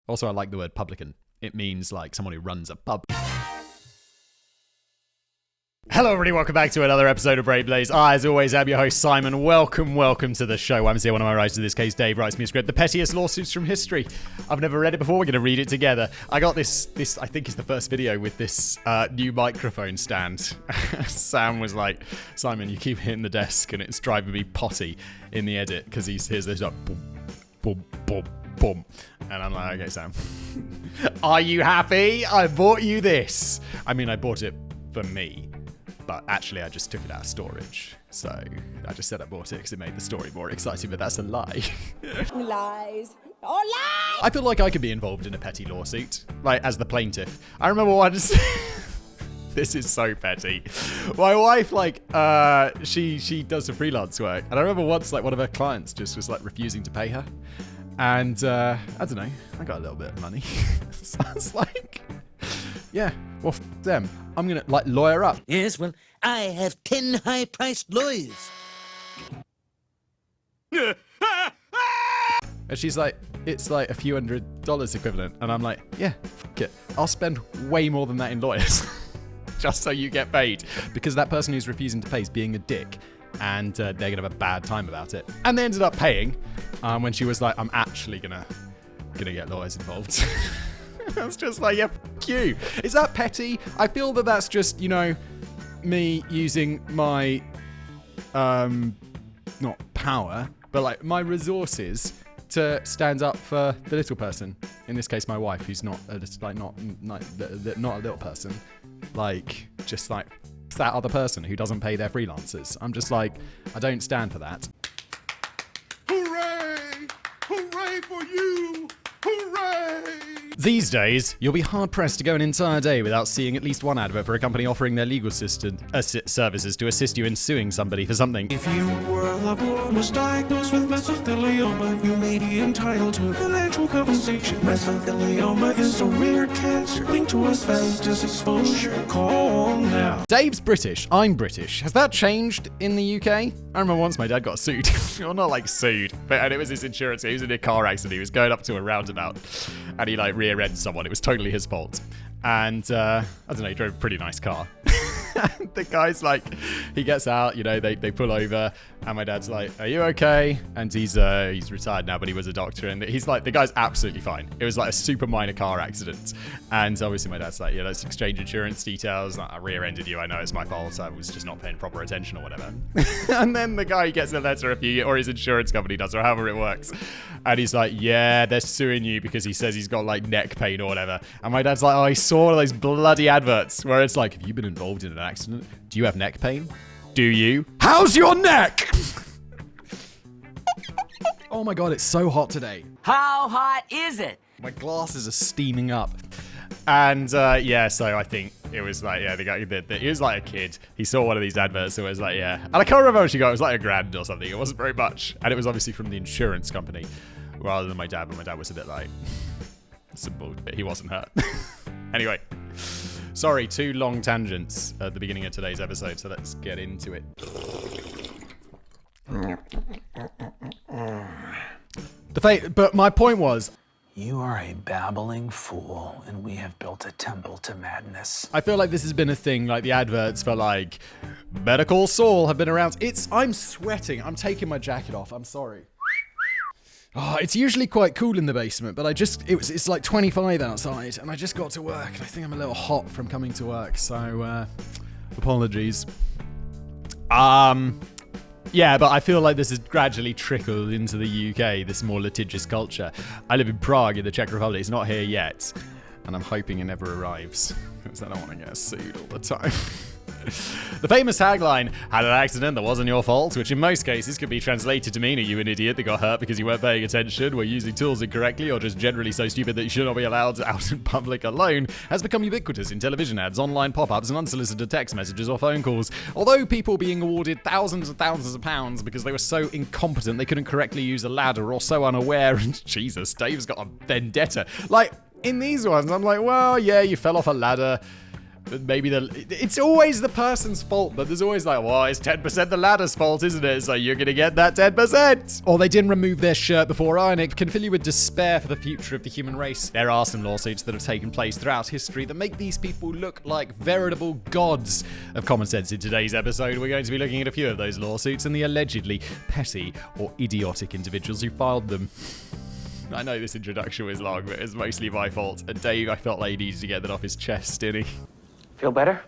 Also, I like the word publican. It means like someone who runs a pub. Hello everybody, welcome back to another episode of Brave Blaze. As always, I'm your host, Simon. Welcome to the show. I'm here, one of my writers in this case, Dave, writes me a script, The Pettiest Lawsuits from History. I've never read it before, we're going to read it together. I got this I think is the first video with this new microphone stand. Sam was like, Simon, you keep hitting the desk and it's driving me potty in the edit, because he hears this like, boom, boom, boom, boom. And I'm like, okay, Sam, are you happy? I bought you this. I mean, I bought it for me. But actually, I just took it out of storage. So I just said I bought it because it made the story more exciting, but that's a lie. Lies. Oh, lies! I feel like I could be involved in a petty lawsuit, like as the plaintiff. I remember once, this is so petty. My wife, like, she does some freelance work. And I remember once, like, one of her clients just was, like, refusing to pay her. And, I don't know, I got a little bit of money. So I was like, yeah, well, them. I'm going to, like, lawyer up. Yes, well, I have 10 high-priced lawyers. And she's like, it's like a few $100s equivalent. And I'm like, yeah, fuck it. I'll spend way more than that in lawyers. Just so you get paid. Because that person who's refusing to pay is being a dick. And they're going to have a bad time about it. And they ended up paying when she was like, I'm actually gonna get lawyers involved. That's just like, yeah, fuck you. Is that petty? I feel that that's just, you know, me using my, not power, but like my resources to stand up for the little person. In this case, my wife, who's not a little person. Like, just like that other person who doesn't pay their freelancers. I'm just like, I don't stand for that. Hooray! Hooray for you! Hooray! These days, you'll be hard-pressed to go an entire day without seeing at least one advert for a company offering their legal services to assist you in suing somebody for something. If you were a loved one was diagnosed with mesothelioma, you may be entitled to financial compensation. Mesothelioma is a rare cancer linked to asbestos exposure. Call now. Dave's British. I'm British. Has that changed in the UK? I remember once my dad got sued. Well, not like sued, but it was his insurance. He was in a car accident. He was going up to a roundabout, and he like rear-ended someone. It was totally his fault. And I don't know, he drove a pretty nice car. The guy's like, he gets out, you know, they pull over, and my dad's like, are you okay? And he's retired now, but he was a doctor, and he's like, the guy's absolutely fine. It was like a super minor car accident. And obviously my dad's like, yeah, let's exchange insurance details. I rear-ended you, I know it's my fault, I was just not paying proper attention or whatever. And then the guy gets a letter or his insurance company does, or however it works. And he's like, yeah, they're suing you because he says he's got like neck pain or whatever. And my dad's like, oh, I saw one of those bloody adverts where it's like, have you been involved in an accident? Do you have neck pain? Do you? How's your neck? Oh my god, it's so hot today. How hot is it? My glasses are steaming up. And yeah, so I think it was like, yeah, the guy, he was like a kid. He saw one of these adverts, so it was like, yeah. And I can't remember how much he got. It was like $1,000 or something. It wasn't very much. And it was obviously from the insurance company rather than my dad, but my dad was a bit like, some bullshit. He wasn't hurt. Anyway. Sorry, 2 long tangents at the beginning of today's episode, so let's get into it. But my point was, you are a babbling fool, and we have built a temple to madness. I feel like this has been a thing, like the adverts for like, Better Call Saul have been around. I'm sweating. I'm taking my jacket off. I'm sorry. Oh, it's usually quite cool in the basement, but it's like 25 outside, and I just got to work, and I think I'm a little hot from coming to work, so, apologies. Yeah, but I feel like this has gradually trickled into the UK, this more litigious culture. I live in Prague in the Czech Republic. It's not here yet, and I'm hoping it never arrives, because I don't want to get sued all the time. The famous tagline, had an accident that wasn't your fault, which in most cases could be translated to mean, are you an idiot that got hurt because you weren't paying attention, were using tools incorrectly, or just generally so stupid that you should not be allowed out in public alone, has become ubiquitous in television ads, online pop-ups, and unsolicited text messages or phone calls. Although people being awarded thousands and thousands of pounds because they were so incompetent they couldn't correctly use a ladder, or so unaware, and Jesus, Dave's got a vendetta. Like, in these ones, I'm like, well, yeah, you fell off a ladder. maybe it's always the person's fault, but there's always like, well, it's 10% the ladder's fault, isn't it? So you're going to get that 10%. Or they didn't remove their shirt before ironing. Can fill you with despair for the future of the human race. There are some lawsuits that have taken place throughout history that make these people look like veritable gods of common sense. In today's episode, we're going to be looking at a few of those lawsuits and the allegedly petty or idiotic individuals who filed them. I know this introduction was long, but it's mostly my fault. And Dave, I felt like he needed to get that off his chest, didn't he? Feel better?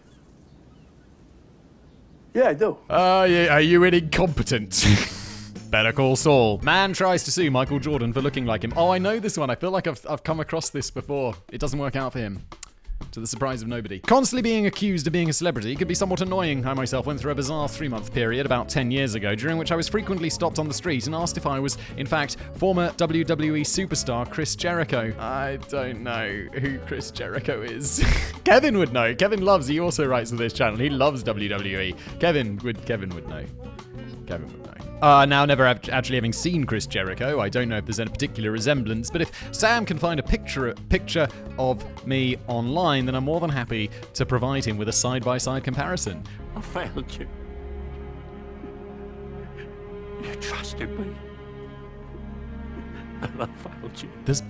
Yeah, I do. Yeah, are you an incompetent? Better call Saul. Man tries to sue Michael Jordan for looking like him. Oh, I know this one. I feel like I've come across this before. It doesn't work out for him. To the surprise of nobody. Constantly being accused of being a celebrity could be somewhat annoying. I myself went through a bizarre 3-month period about 10 years ago, during which I was frequently stopped on the street and asked if I was, in fact, former WWE superstar Chris Jericho. I don't know who Chris Jericho is. Kevin would know. Kevin loves, he also writes on this channel, he loves WWE. Kevin would know. Kevin would know. Now, never actually having seen Chris Jericho, I don't know if there's any particular resemblance, but if Sam can find a picture of me online, then I'm more than happy to provide him with a side-by-side comparison. I failed you. You trusted me. And I failed you. There's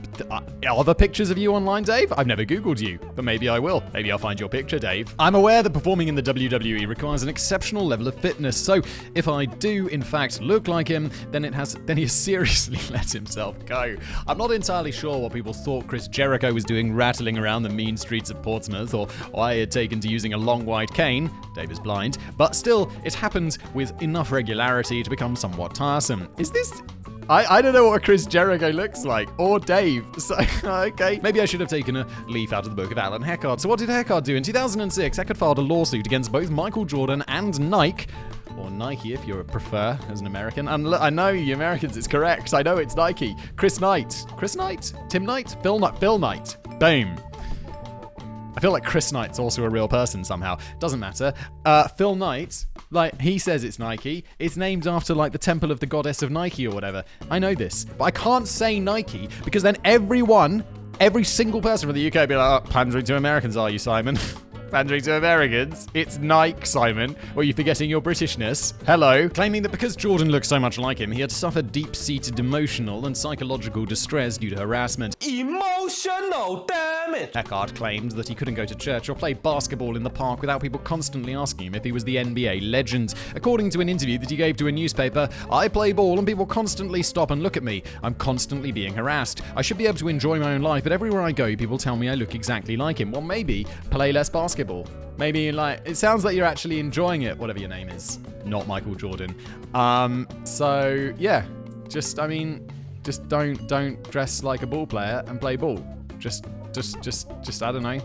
other pictures of you online, Dave? I've never Googled you, but maybe I will. Maybe I'll find your picture, Dave. I'm aware that performing in the WWE requires an exceptional level of fitness, so if I do, in fact, look like him, then he has seriously let himself go. I'm not entirely sure what people thought Chris Jericho was doing rattling around the mean streets of Portsmouth, or why he had taken to using a long white cane. Dave is blind. But still, it happened with enough regularity to become somewhat tiresome. Is this... I don't know what Chris Jericho looks like, or Dave, so, okay. Maybe I should have taken a leaf out of the book of Alan Heckard. So what did Heckard do? In 2006, Heckard filed a lawsuit against both Michael Jordan and Nike, or Nike if you prefer as an American. And look, I know you Americans, it's correct. I know it's Nike. Chris Knight? Tim Knight? Phil Knight. Boom. I feel like Chris Knight's also a real person somehow. Doesn't matter. Phil Knight, like, he says it's Nike. It's named after, like, the temple of the goddess of Nike or whatever. I know this. But I can't say Nike because then every single person from the UK will be like, oh, pandering to Americans, are you, Simon? Pandering to Americans. It's Nike, Simon. Or are you forgetting your Britishness? Hello. Claiming that because Jordan looked so much like him, he had suffered deep-seated emotional and psychological distress due to harassment. Emotional damage! Heckard claimed that he couldn't go to church or play basketball in the park without people constantly asking him if he was the NBA legend. According to an interview that he gave to a newspaper, I play ball and people constantly stop and look at me. I'm constantly being harassed. I should be able to enjoy my own life, but everywhere I go, people tell me I look exactly like him. Well, maybe play less basketball. Maybe, like, it sounds like you're actually enjoying it, whatever your name is. Not Michael Jordan. So, yeah. Just don't dress like a ball player and play ball. Just, I don't know.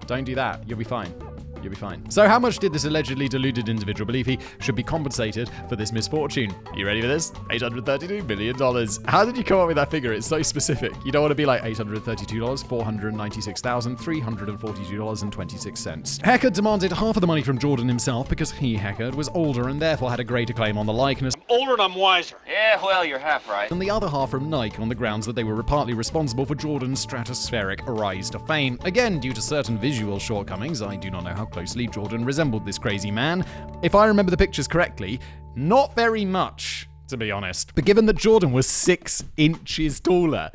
Don't do that. You'll be fine. You'll be fine. So how much did this allegedly deluded individual believe he should be compensated for this misfortune? You ready for this? $832 million. How did you come up with that figure? It's so specific. You don't want to be like $832, $496,342.26. Heckard demanded half of the money from Jordan himself because he, Heckard, was older and therefore had a greater claim on the likeness. Older and I'm wiser. Yeah, well, you're half right. And the other half from Nike on the grounds that they were partly responsible for Jordan's stratospheric rise to fame. Again, due to certain visual shortcomings, I do not know how closely Jordan resembled this crazy man. If I remember the pictures correctly, not very much, to be honest. But given that Jordan was 6 inches taller,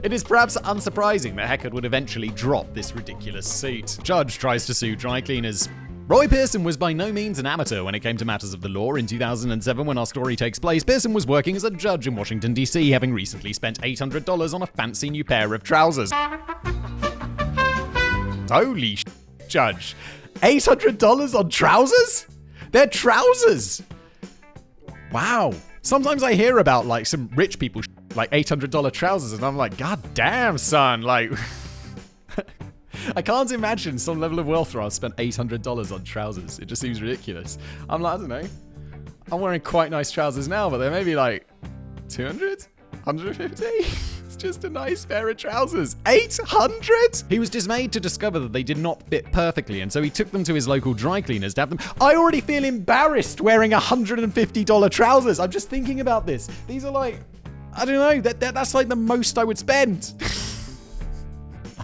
it is perhaps unsurprising that Heckard would eventually drop this ridiculous suit. Judge tries to sue dry cleaners. Roy Pearson was by no means an amateur when it came to matters of the law. In 2007, when our story takes place, Pearson was working as a judge in Washington, D.C., having recently spent $800 on a fancy new pair of trousers. Holy sh**, Judge. $800 on trousers? They're trousers! Wow. Sometimes I hear about, like, some rich people like $800 trousers, and I'm like, God damn, son, like... I can't imagine some level of wealth where I've spent $800 on trousers. It just seems ridiculous. I'm like, I don't know. I'm wearing quite nice trousers now, but they're maybe like 200? 150? It's just a nice pair of trousers. 800? He was dismayed to discover that they did not fit perfectly, and so he took them to his local dry cleaners to have them. I already feel embarrassed wearing $150 trousers. I'm just thinking about this. These are like, I don't know, that's like the most I would spend.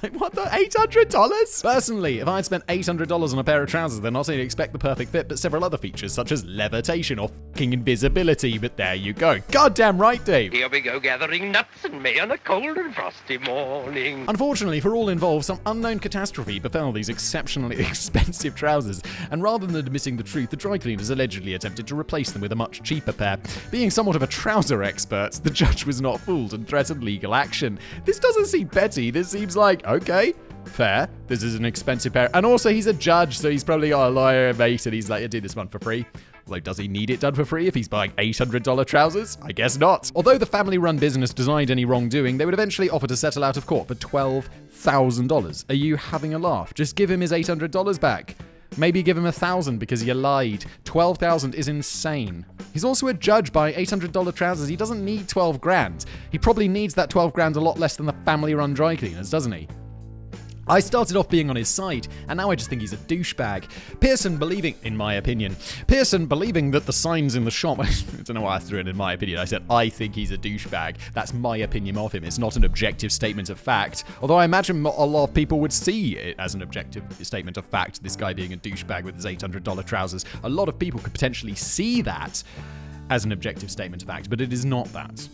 Like, what the? $800? Personally, if I had spent $800 on a pair of trousers, then not only expect the perfect fit, but several other features such as levitation or fucking invisibility. But there you go. Goddamn right, Dave. Here we go gathering nuts in May on a cold and frosty morning. Unfortunately for all involved, some unknown catastrophe befell these exceptionally expensive trousers, and rather than admitting the truth, the dry cleaners allegedly attempted to replace them with a much cheaper pair. Being somewhat of a trouser expert, the judge was not fooled and threatened legal action. This doesn't seem petty. This seems like, okay, fair. This is an expensive pair. And also, he's a judge, so he's probably got a lawyer mate, and he's like, I do this one for free. Although, does he need it done for free if he's buying $800 trousers? I guess not. Although the family-run business denied any wrongdoing, they would eventually offer to settle out of court for $12,000. Are you having a laugh? Just give him his $800 back. Maybe give him $1,000 because you lied. $12,000 is insane. He's also a judge buying $800 trousers. He doesn't need 12 grand. He probably needs that 12 grand a lot less than the family-run dry cleaners, doesn't he? I started off being on his side, and now I just think he's a douchebag. Pearson believing that the signs in the shop, I don't know why I threw it in my opinion, I said I think he's a douchebag. That's my opinion of him. It's not an objective statement of fact, although I imagine a lot of people would see it as an objective statement of fact, this guy being a douchebag with his $800 trousers. A lot of people could potentially see that as an objective statement of fact, but it is not that.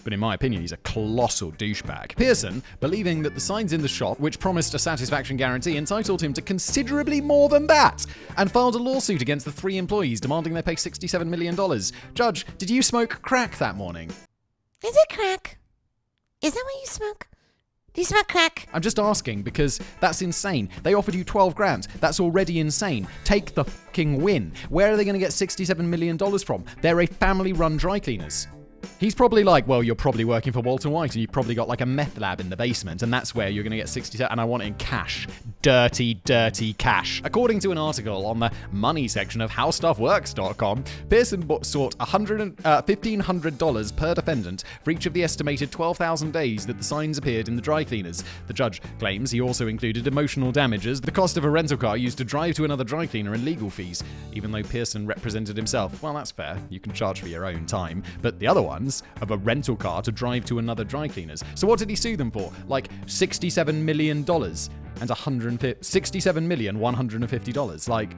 But in my opinion, he's a colossal douchebag. Pearson, believing that the signs in the shop, which promised a satisfaction guarantee, entitled him to considerably more than that, and filed a lawsuit against the 3 employees, demanding they pay $67 million. Judge, did you smoke crack that morning? Is it crack? Is that what you smoke? Do you smoke crack? I'm just asking because that's insane. They offered you 12 grand. That's already insane. Take the fucking win. Where are they going to get $67 million from? They're a family-run dry cleaners. He's probably like, well, you're probably working for Walter White and you've probably got like a meth lab in the basement and that's where you're going to get 67, and I want it in cash. Dirty, dirty cash. According to an article on the money section of howstuffworks.com, Pearson sought $1,500 per defendant for each of the estimated 12,000 days that the signs appeared in the dry cleaners. The judge claims he also included emotional damages, the cost of a rental car used to drive to another dry cleaner, and legal fees. Even though Pearson represented himself, well, that's fair. You can charge for your own time. But the other ones of a rental car to drive to another dry cleaners. So what did he sue them for? Like $67 million and $67,150. Like,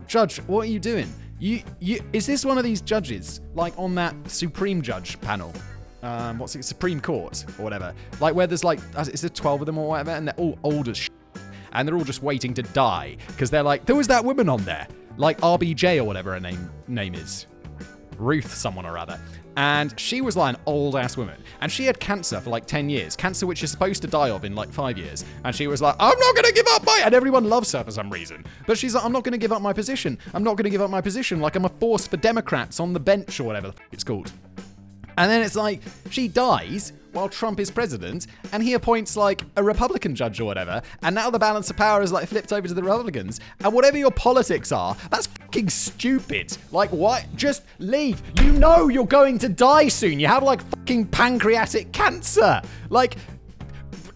Judge, what are you doing? You is this one of these judges like on that Supreme Judge panel? What's it? Supreme Court or whatever. Like where there's like, is there 12 of them or whatever, and they're all old as shit, and they're all just waiting to die because they're like, there was that woman on there, like RBJ or whatever her name is. Ruth someone or other. And she was like an old-ass woman. And she had cancer for like 10 years. Cancer which you're supposed to die of in like 5 years. And she was like, I'm not going to give up my... And everyone loves her for some reason. But she's like, I'm not going to give up my position. I'm not going to give up my position. Like I'm a force for Democrats on the bench or whatever it's called. And then it's like, she dies while Trump is president, and he appoints like a Republican judge or whatever, and now the balance of power is like flipped over to the Republicans. And whatever your politics are, that's fucking stupid. Like, what? Just leave. You know you're going to die soon. You have like fucking pancreatic cancer. Like,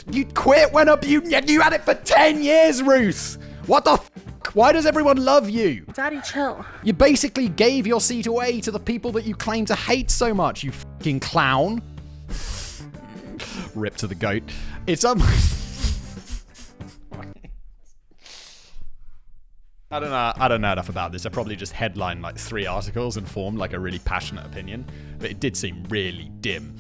you quit when you had it for 10 years, Ruth. What the fuck? Why does everyone love you? Daddy, chill. You basically gave your seat away to the people that you claim to hate so much, you fucking clown. Rip to the goat. It's I don't know enough about this. I probably just headlined like 3 articles and formed like a really passionate opinion, but it did seem really dim.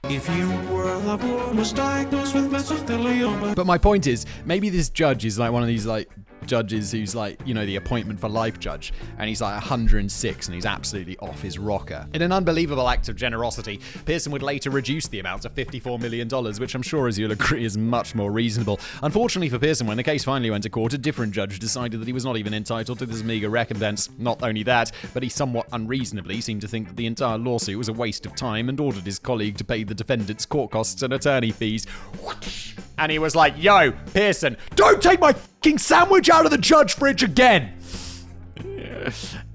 If you were a loved one was diagnosed with mesothelioma. But my point is, maybe this judge is like one of these like judges who's like, you know, the appointment for life judge, and he's like 106 and he's absolutely off his rocker. In an unbelievable act of generosity, Pearson would later reduce the amount to $54 million, which I'm sure, as you'll agree, is much more reasonable. Unfortunately for Pearson, when the case finally went to court, a different judge decided that he was not even entitled to this meager recompense. Not only that, but he somewhat unreasonably seemed to think that the entire lawsuit was a waste of time and ordered his colleague to pay the defendant's court costs and attorney fees. And he was like, yo, Pearson, don't take my fucking sandwich out of the judge fridge again.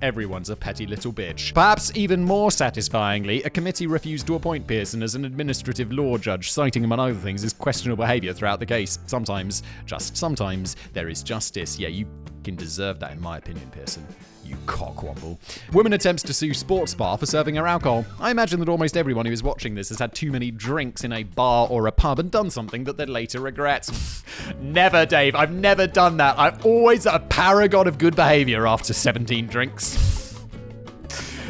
Everyone's a petty little bitch. Perhaps even more satisfyingly, a committee refused to appoint Pearson as an administrative law judge, citing, among other things, his questionable behavior throughout the case. Sometimes, just sometimes, there is justice. Yeah, you fucking deserved that, in my opinion, Pearson. You cockwomble. Woman attempts to sue sports bar for serving her alcohol. I imagine that almost everyone who is watching this has had too many drinks in a bar or a pub and done something that they'd later regret. Never, Dave. I've never done that. I'm always a paragon of good behavior after 17 drinks.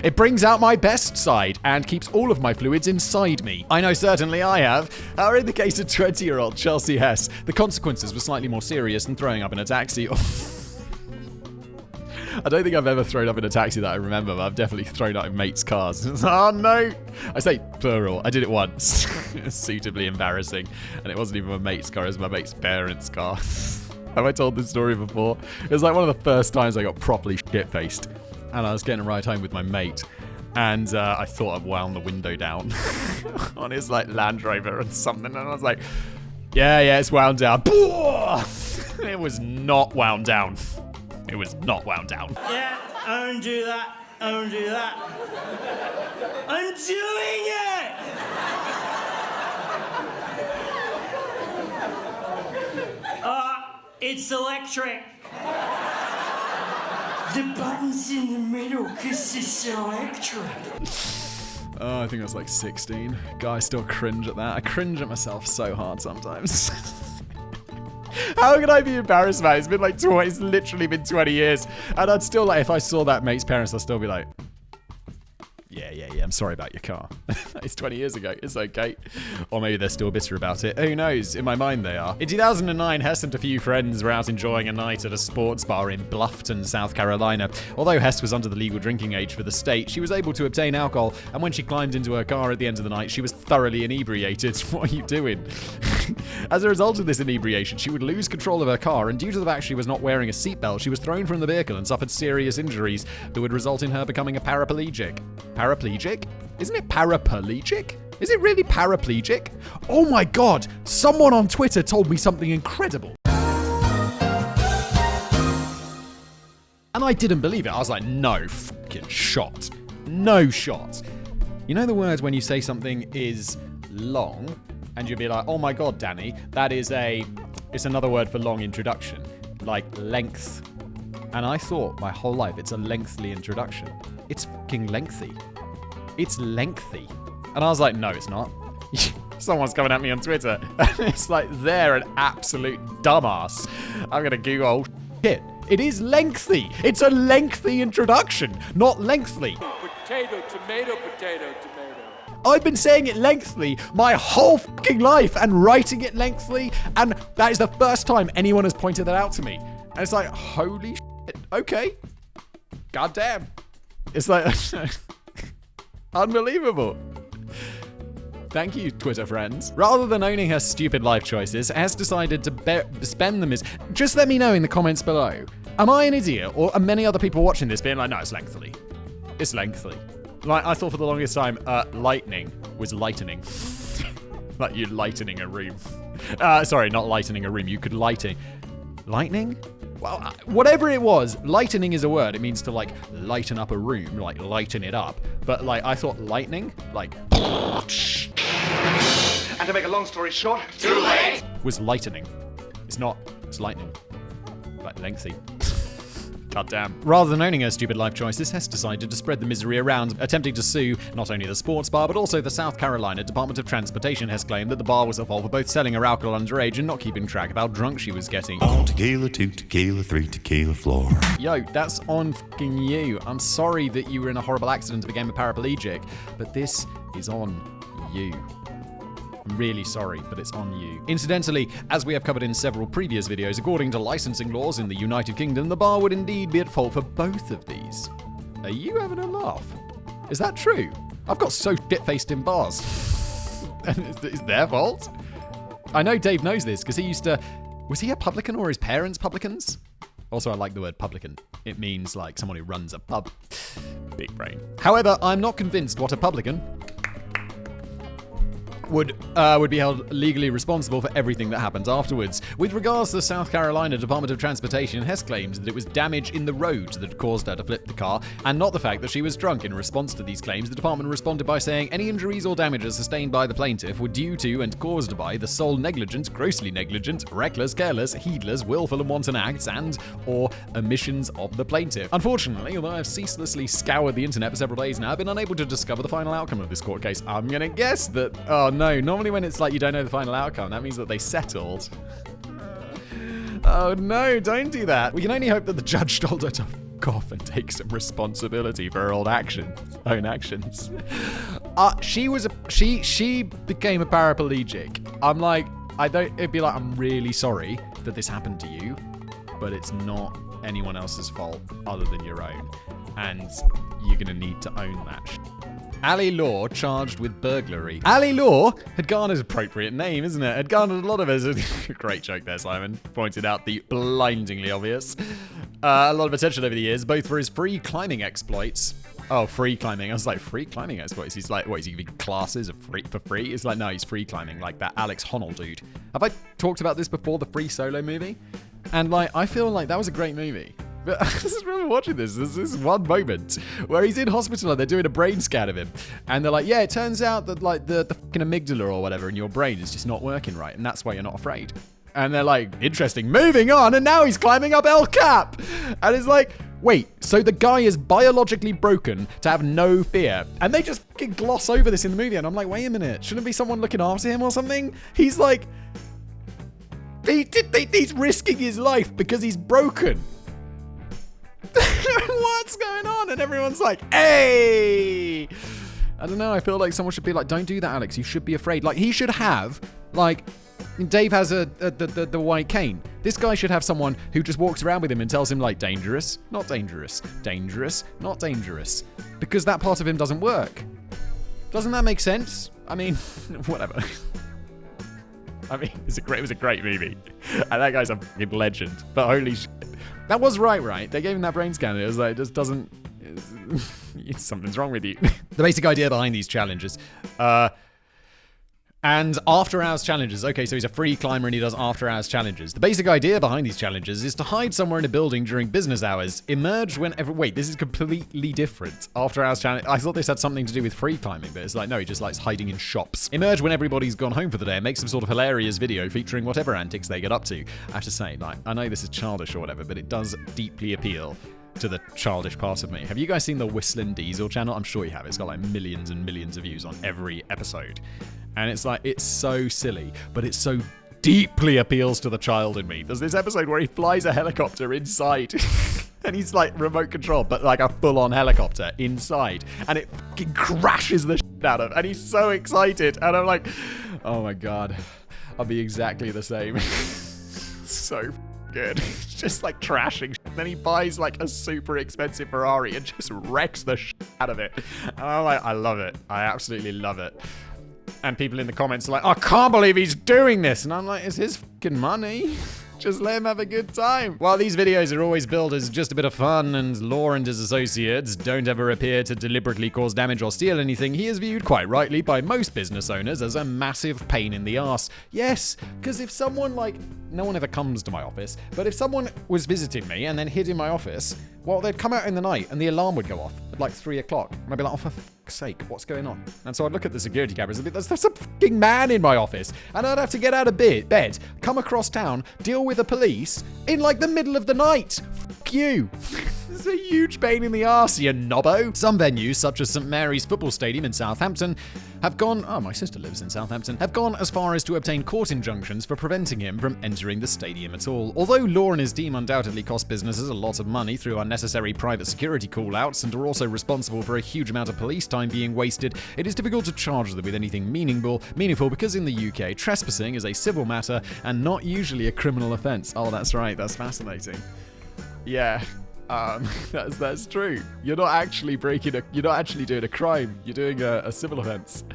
It brings out my best side and keeps all of my fluids inside me. I know certainly I have. However, in the case of 20-year-old Chelsea Hess, the consequences were slightly more serious than throwing up in a taxi. I don't think I've ever thrown up in a taxi that I remember, but I've definitely thrown up in mates' cars. Oh no! I say plural. I did it once. It was suitably embarrassing. And it wasn't even my mate's car, it was my mate's parents' car. Have I told this story before? It was like one of the first times I got properly shit-faced. And I was getting a ride home with my mate. And I thought I'd wound the window down on his like Land Rover and something. And I was like, yeah, it's wound down. It was not wound down. It was not wound down. Yeah, I don't do that. I don't do that. I'm doing it! It's electric. The button's in the middle because it's electric. Oh, I think I was like 16. God, I still cringe at that. I cringe at myself so hard sometimes. How can I be embarrassed, man? It's been like it's literally been 20 years. And I'd still like, if I saw that mate's parents, I'd still be like, yeah, I'm sorry about your car. It's 20 years ago. It's okay. Or maybe they're still bitter about it. Who knows? In my mind, they are. In 2009, Hess and a few friends were out enjoying a night at a sports bar in Bluffton, South Carolina. Although Hess was under the legal drinking age for the state, she was able to obtain alcohol, and when she climbed into her car at the end of the night, she was thoroughly inebriated. What are you doing? As a result of this inebriation, she would lose control of her car, and due to the fact she was not wearing a seatbelt, she was thrown from the vehicle and suffered serious injuries that would result in her becoming a paraplegic. Paraplegic? Isn't it paraplegic? Is it really paraplegic? Oh my god, someone on Twitter told me something incredible. And I didn't believe it. I was like, no fucking shot. No shot. You know the words when you say something is long, and you'll be like, oh my god, Danny, it's another word for long introduction, like length. And I thought my whole life it's a lengthy introduction. It's fucking lengthy. It's lengthy. And I was like, no, it's not. Someone's coming at me on Twitter. It's like, they're an absolute dumbass. I'm gonna Google, oh shit. It is lengthy. It's a lengthy introduction, not lengthy. Potato, tomato, potato, tomato. I've been saying it lengthily my whole fucking life and writing it lengthily, and that is the first time anyone has pointed that out to me. And it's like, holy shit, okay. Goddamn. It's like, unbelievable. Thank you, Twitter friends. Rather than owning her stupid life choices, Hess decided to spend them as... Just let me know in the comments below. Am I an idiot, or are many other people watching this being like, no, it's lengthily. It's lengthily. Like, I thought for the longest time, lightning was lightening. Like you lightening a room. Sorry, not lightening a room. You could lighting. Lightning? Well, whatever it was, lightening is a word. It means to, like, lighten up a room, like, lighten it up. But, like, I thought lightning, like... And to make a long story short, too late! Was lightening. It's not. It's lightning. Like, lengthy. Goddamn. Rather than owning her stupid life choices, Hess decided to spread the misery around, attempting to sue not only the sports bar, but also the South Carolina Department of Transportation. Hess claimed that the bar was at fault for both selling her alcohol underage and not keeping track of how drunk she was getting. 1 tequila, 2 tequila, 3 tequila floor. Yo, that's on fucking you. I'm sorry that you were in a horrible accident and became a paraplegic, but this is on you. I'm really sorry, but it's on you. Incidentally, as we have covered in several previous videos, according to licensing laws in the United Kingdom, the bar would indeed be at fault for both of these. Are you having a laugh? Is that true? I've got so shit-faced in bars. And it's their fault? I know Dave knows this, because he used to... Was he a publican or his parents publicans? Also, I like the word publican. It means, like, someone who runs a pub. Big brain. However, I'm not convinced what a publican... would be held legally responsible for everything that happens afterwards. With regards to the South Carolina Department of Transportation, Hess claimed that it was damage in the road that caused her to flip the car, and not the fact that she was drunk. In response to these claims, the department responded by saying any injuries or damages sustained by the plaintiff were due to and caused by the sole negligent, grossly negligent, reckless, careless, heedless, willful and wanton acts and or omissions of the plaintiff. Unfortunately, although I've ceaselessly scoured the internet for several days now, I've been unable to discover the final outcome of this court case. I'm gonna guess that, oh no, normally when it's like you don't know the final outcome, that means that they settled. Oh no, don't do that. We can only hope that the judge told her to fuck off and take some responsibility for her own actions. She became a paraplegic. I'm like, it'd be like, I'm really sorry that this happened to you, but it's not anyone else's fault other than your own. And you're gonna need to own that shit. Ali Law charged with burglary. Ali Law had garnered an appropriate name, isn't it? Had garnered a lot of it. Great joke there, Simon. Pointed out the blindingly obvious. A lot of attention over the years, both for his free climbing exploits. Oh, free climbing. I was like, free climbing exploits? He's like, what, is he giving classes for free? It's like, no, he's free climbing, like that Alex Honnold dude. Have I talked about this before, the Free Solo movie? And like, I feel like that was a great movie. But I just remember watching this. There's this one moment where he's in hospital and they're doing a brain scan of him. And they're like, yeah, it turns out that like the fucking amygdala or whatever in your brain is just not working right. And that's why you're not afraid. And they're like, interesting, moving on. And now he's climbing up El Cap. And it's like, wait, so the guy is biologically broken to have no fear. And they just fucking gloss over this in the movie. And I'm like, wait a minute, shouldn't be someone looking after him or something? He's like, he's risking his life because he's broken. What's going on? And everyone's like, hey! I don't know, I feel like someone should be like, don't do that, Alex. You should be afraid. Like, he should have, like, Dave has the white cane. This guy should have someone who just walks around with him and tells him, like, dangerous, not dangerous, dangerous, not dangerous. Because that part of him doesn't work. Doesn't that make sense? I mean, whatever. I mean, it was a great movie. And that guy's a fucking legend. But holy shit. That was right? They gave him that brain scan. It was like, it just doesn't... something's wrong with you. The basic idea behind these challenges. And after-hours challenges. Okay, so he's a free climber and he does after-hours challenges. The basic idea behind these challenges is to hide somewhere in a building during business hours, emerge whenever... Wait, this is completely different. After-hours challenge... I thought this had something to do with free climbing, but it's like, no, he just likes hiding in shops. Emerge when everybody's gone home for the day and make some sort of hilarious video featuring whatever antics they get up to. I have to say, like, I know this is childish or whatever, but it does deeply appeal to the childish part of me. Have you guys seen the Whistling Diesel channel? I'm sure you have. It's got like millions and millions of views on every episode. And it's like, it's so silly, but it so deeply appeals to the child in me. There's this episode where he flies a helicopter inside and he's like remote control, but like a full-on helicopter inside, and it fucking crashes the shit out of him, and he's so excited, and I'm like, oh my god, I'll be exactly the same. So good. It's just like trashing shit. Then he buys like a super expensive Ferrari and just wrecks the shit out of it. And I'm like, I love it. I absolutely love it. And people in the comments are like, I can't believe he's doing this. And I'm like, it's his fucking money. Just let him have a good time. While these videos are always billed as just a bit of fun and Law and his associates don't ever appear to deliberately cause damage or steal anything, he is viewed quite rightly by most business owners as a massive pain in the ass. Yes, because if someone like, no one ever comes to my office, but if someone was visiting me and then hid in my office, well, they'd come out in the night and the alarm would go off at like 3 o'clock. And I'd be like, oh, for fuck's sake, what's going on? And so I'd look at the security cameras and be like, there's a fucking man in my office. And I'd have to get out of bed, come across town, deal with the police in like the middle of the night. Fuck you. It's a huge pain in the arse, you knobbo. Some venues, such as St. Mary's Football Stadium in Southampton, have gone, oh, my sister lives in Southampton, have gone as far as to obtain court injunctions for preventing him from entering the stadium at all. Although Law and his team undoubtedly cost businesses a lot of money through unnecessary private security call-outs and are also responsible for a huge amount of police time being wasted, it is difficult to charge them with anything meaningful because in the UK, trespassing is a civil matter and not usually a criminal offence. Oh, that's right. That's fascinating. Yeah. That's true. You're not actually doing a crime. You're doing a civil offence.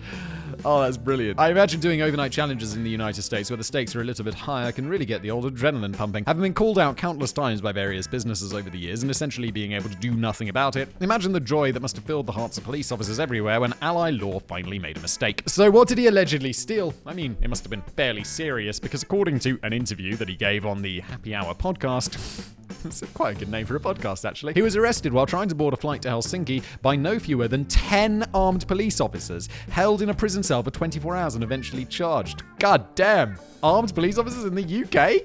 Oh, that's brilliant. I imagine doing overnight challenges in the United States where the stakes are a little bit higher can really get the old adrenaline pumping. Having been called out countless times by various businesses over the years and essentially being able to do nothing about it, imagine the joy that must have filled the hearts of police officers everywhere when Ally Law finally made a mistake. So what did he allegedly steal? I mean, it must have been fairly serious because according to an interview that he gave on the Happy Hour podcast, it's quite a good name for a podcast, actually. He was arrested while trying to board a flight to Helsinki by no fewer than 10 armed police officers, held in a prison cell for 24 hours and eventually charged. God damn! Armed police officers in the UK?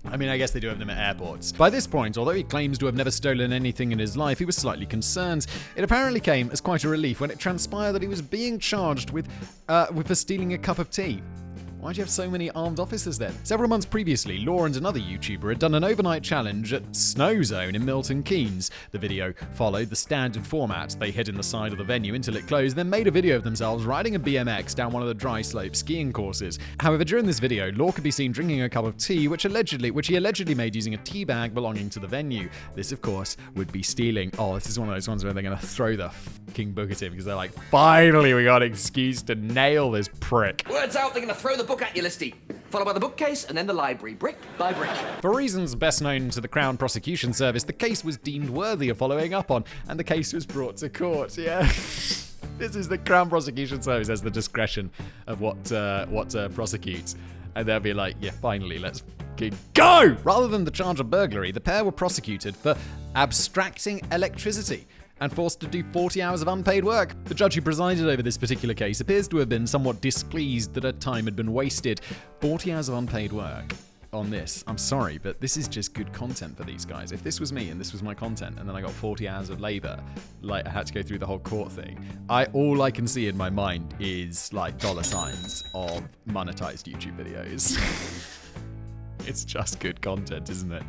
I mean, I guess they do have them at airports. By this point, although he claims to have never stolen anything in his life, he was slightly concerned. It apparently came as quite a relief when it transpired that he was being charged with for stealing a cup of tea. Why do you have so many armed officers then? Several months previously, Law and another YouTuber had done an overnight challenge at Snow Zone in Milton Keynes. The video followed the standard format. They hid in the side of the venue until it closed, then made a video of themselves riding a BMX down one of the dry slope skiing courses. However, during this video, Law could be seen drinking a cup of tea, which he allegedly made using a tea bag belonging to the venue. This, of course, would be stealing. Oh, this is one of those ones where they're going to throw the fucking book at him because they're like, finally, we got an excuse to nail this prick. Words out, they're going to throw the book at you, Listy. Followed by the bookcase and then the library, brick by brick. For reasons best known to the Crown Prosecution Service, the case was deemed worthy of following up on, and the case was brought to court. Yeah. This is the Crown Prosecution Service has the discretion of what prosecutes. And they'll be like, yeah, finally, let's go! Rather than the charge of burglary, the pair were prosecuted for abstracting electricity and forced to do 40 hours of unpaid work. The judge who presided over this particular case appears to have been somewhat displeased that her time had been wasted. 40 hours of unpaid work on this. I'm sorry, but this is just good content for these guys. If this was me and this was my content and then I got 40 hours of labor, like I had to go through the whole court thing, all I can see in my mind is like dollar signs of monetized YouTube videos. It's just good content, isn't it?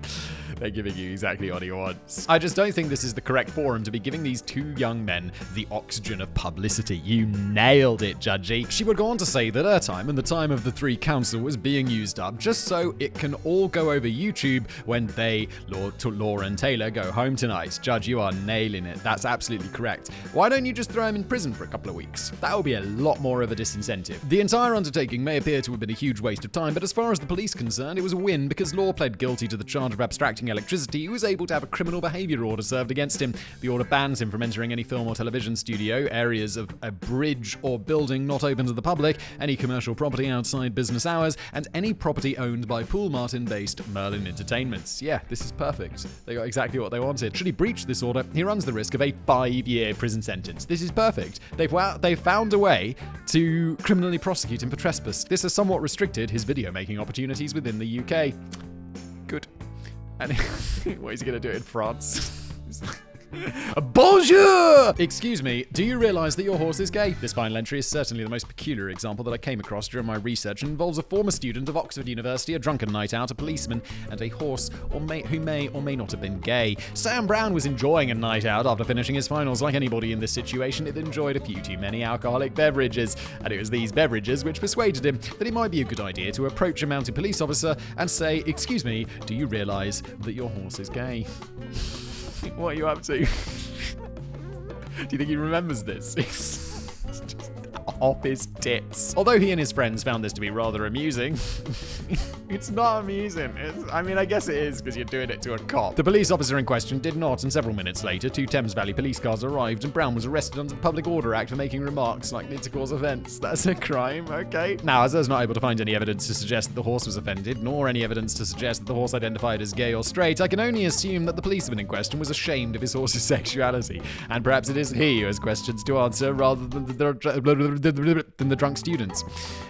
They're giving you exactly what he wants. I just don't think this is the correct forum to be giving these two young men the oxygen of publicity. You nailed it, Judgy. She would go on to say that her time and the time of the three counsel was being used up just so it can all go over YouTube when they, Law and Taylor, go home tonight. Judge, you are nailing it. That's absolutely correct. Why don't you just throw him in prison for a couple of weeks? That would be a lot more of a disincentive. The entire undertaking may appear to have been a huge waste of time, but as far as the police are concerned, it was a win because Law pled guilty to the charge of abstracting electricity. He was able to have a criminal behaviour order served against him. The order bans him from entering any film or television studio, areas of a bridge or building not open to the public, any commercial property outside business hours, and any property owned by Paul Martin-based Merlin Entertainments. Yeah, this is perfect. They got exactly what they wanted. Should he breach this order, he runs the risk of a 5-year prison sentence. This is perfect. They've found a way to criminally prosecute him for trespass. This has somewhat restricted his video-making opportunities within the UK. Good. And what is he going to do in France? Bonjour! Excuse me, do you realise that your horse is gay? This final entry is certainly the most peculiar example that I came across during my research and involves a former student of Oxford University, a drunken night out, a policeman, and a horse who may or may not have been gay. Sam Brown was enjoying a night out after finishing his finals. Like anybody in this situation, it enjoyed a few too many alcoholic beverages, and it was these beverages which persuaded him that it might be a good idea to approach a mounted police officer and say, excuse me, do you realise that your horse is gay? What are you up to? Do you think he remembers this? It's just off his tits. Although he and his friends found this to be rather amusing, it's not amusing. I guess it is because you're doing it to a cop. The police officer in question did not, and several minutes later, 2 Thames Valley police cars arrived and Brown was arrested under the Public Order Act for making remarks likely to cause offence. That's a crime, okay? Now, as I was not able to find any evidence to suggest that the horse was offended, nor any evidence to suggest that the horse identified as gay or straight, I can only assume that the policeman in question was ashamed of his horse's sexuality, and perhaps it is he who has questions to answer rather than the drunk students.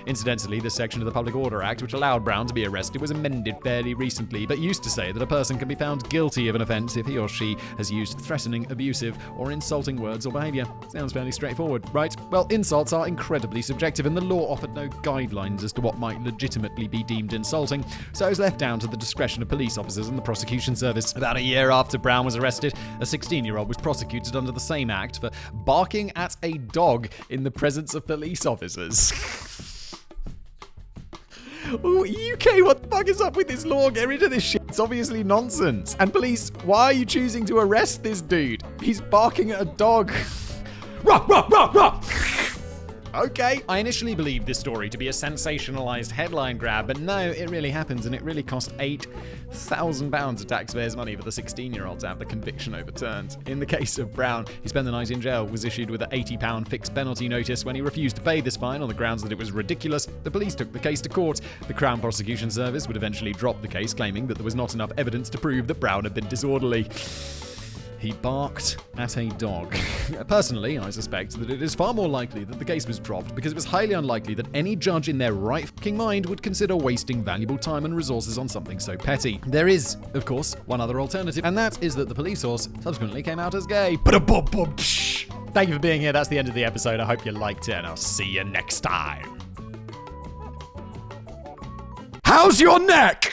Incidentally, this section of the Public Order Act, which allowed Brown to be arrested, was amended fairly recently, but used to say that a person can be found guilty of an offence if he or she has used threatening, abusive, or insulting words or behaviour. Sounds fairly straightforward, right? Well, insults are incredibly subjective, and the law offered no guidelines as to what might legitimately be deemed insulting, so it was left down to the discretion of police officers and the prosecution service. About a year after Brown was arrested, a 16-year-old was prosecuted under the same act for barking at a dog in the presence of police officers. Ooh, UK, what the fuck is up with this law? Get rid of this shit. It's obviously nonsense. And police, why are you choosing to arrest this dude? He's barking at a dog. Rah, rah, rah, rah. Okay. I initially believed this story to be a sensationalized headline grab, but no, it really happens, and it really cost £8,000 of taxpayers' money for the 16-year-old to have the conviction overturned. In the case of Brown, he spent the night in jail, was issued with an £80 fixed penalty notice when he refused to pay this fine on the grounds that it was ridiculous. The police took the case to court. The Crown Prosecution Service would eventually drop the case, claiming that there was not enough evidence to prove that Brown had been disorderly. He barked at a dog. Personally, I suspect that it is far more likely that the case was dropped because it was highly unlikely that any judge in their right fucking mind would consider wasting valuable time and resources on something so petty. There is, of course, one other alternative, and that is that the police source subsequently came out as gay. Thank you for being here. That's the end of the episode. I hope you liked it, and I'll see you next time. How's your neck?